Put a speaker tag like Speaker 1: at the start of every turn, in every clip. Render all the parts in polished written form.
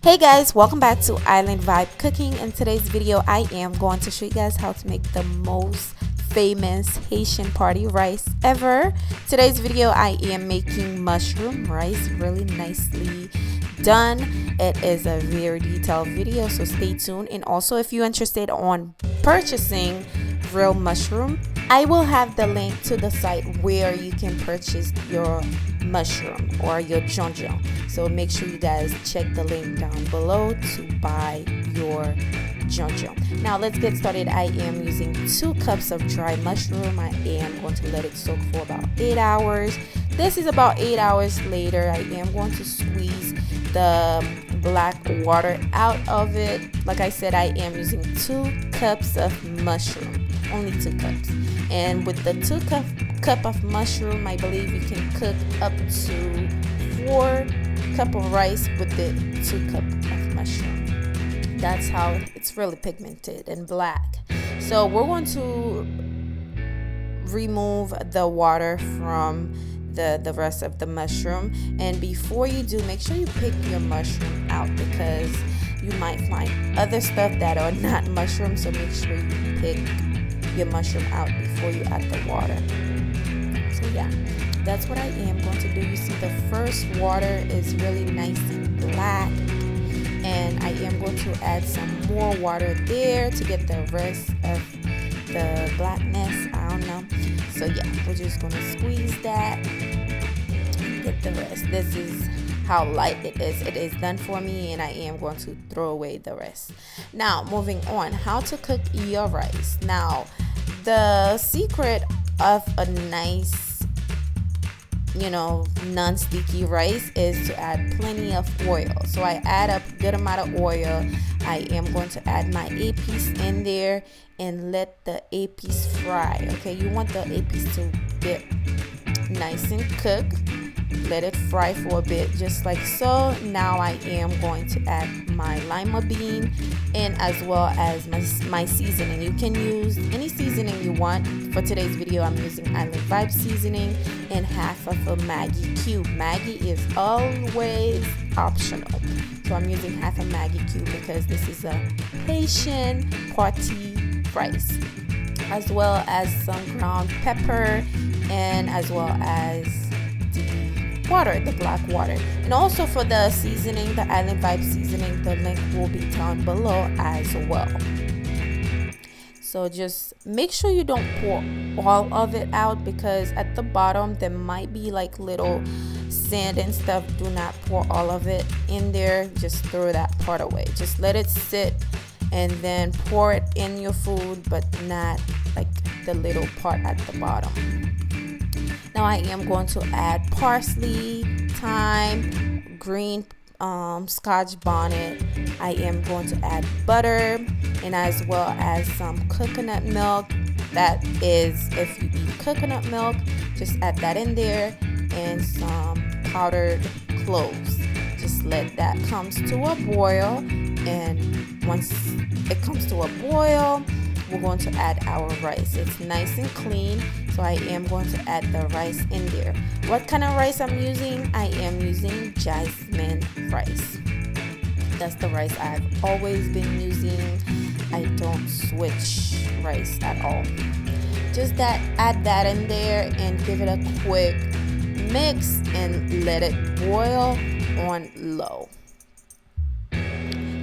Speaker 1: Hey guys, welcome back to Island Vibe Cooking. In today's video I am going to show you guys how to make the most famous Haitian party rice ever. Today's video I am making mushroom rice, really nicely done. It is a very detailed video, so stay tuned. And also, if you're interested on purchasing real mushroom, I will have the link to the site where you can purchase your mushroom or your Djon Djon. So make sure you guys check the link down below to buy your Djon Djon. Now let's get started. I am using 2 cups of dry mushroom. I am going to let it soak for about 8 hours. This is about 8 hours later. I am going to squeeze the black water out of it. Like I said, I am using 2 cups of mushroom, only 2 cups. And with the 2 cup of mushroom, I believe you can cook up to 4 cup of rice with the 2 cup of mushroom. That's how it's really pigmented and black. So we're going to remove the water from the rest of the mushroom. And before you do, make sure you pick your mushroom out, because you might find other stuff that are not mushroom. So make sure you pick your mushroom out before you add the water. So yeah, that's what I am going to do. You see the first water is really nice and black, and I am going to add some more water there to get the rest of the blackness. I don't know. So yeah, we're just going to squeeze that and get the rest. This is how light it is. It is done for me, and I am going to throw away the rest. Now moving on, how to cook your rice. Now the secret of a nice, non-sticky rice is to add plenty of oil. So I add a good amount of oil. I am going to add my EPIS in there and let the EPIS fry. Okay, you want the EPIS to get nice and cooked. Let it fry for a bit, just like so. Now I am going to add my lima bean and as well as my seasoning. You can use any seasoning you want. For today's video, I'm using Island Vibe seasoning and half of a MAGGI cube. MAGGI is always optional, so I'm using half a MAGGI cube because this is a Haitian party rice, as well as some ground pepper and as well as water, the black water. And also for the seasoning, the Island Vibe seasoning, the link will be down below as well. So just make sure you don't pour all of it out, because at the bottom there might be like little sand and stuff. Do not pour all of it in there. Just throw that part away. Just let it sit and then pour it in your food, but not like the little part at the bottom. Now I am going to add parsley, thyme, green scotch bonnet. I am going to add butter and as well as some coconut milk. That is, if you eat coconut milk, just add that in there, and some powdered cloves. Just let that comes to a boil, and once it comes to a boil, we're going to add our rice. It's nice and clean, so I am going to add the rice in there. What kind of rice I'm using? I am using jasmine rice. That's the rice I've always been using. I don't switch rice at all. Just add that in there and give it a quick mix and let it boil on low.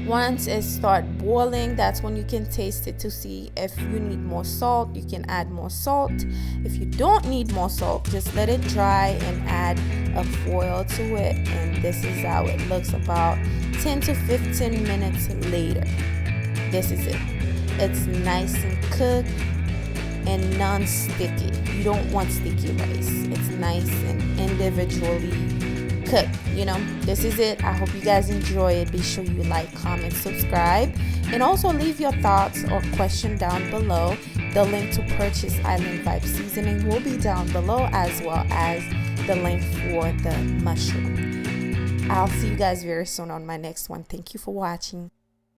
Speaker 1: Once it starts boiling, that's when you can taste it to see if you need more salt. You can add more salt. If you don't need more salt, just let it dry and add a foil to it. And this is how it looks about 10 to 15 minutes later. This is it. It's nice and cooked and non-sticky. You don't want sticky rice. It's nice and individually cook. This is it. I hope you guys enjoy it. Be sure you like, comment, subscribe, and also leave your thoughts or question down below. The link to purchase Island Vibe seasoning will be down below, as well as the link for the mushroom. I'll see you guys very soon on my next one. Thank you for watching.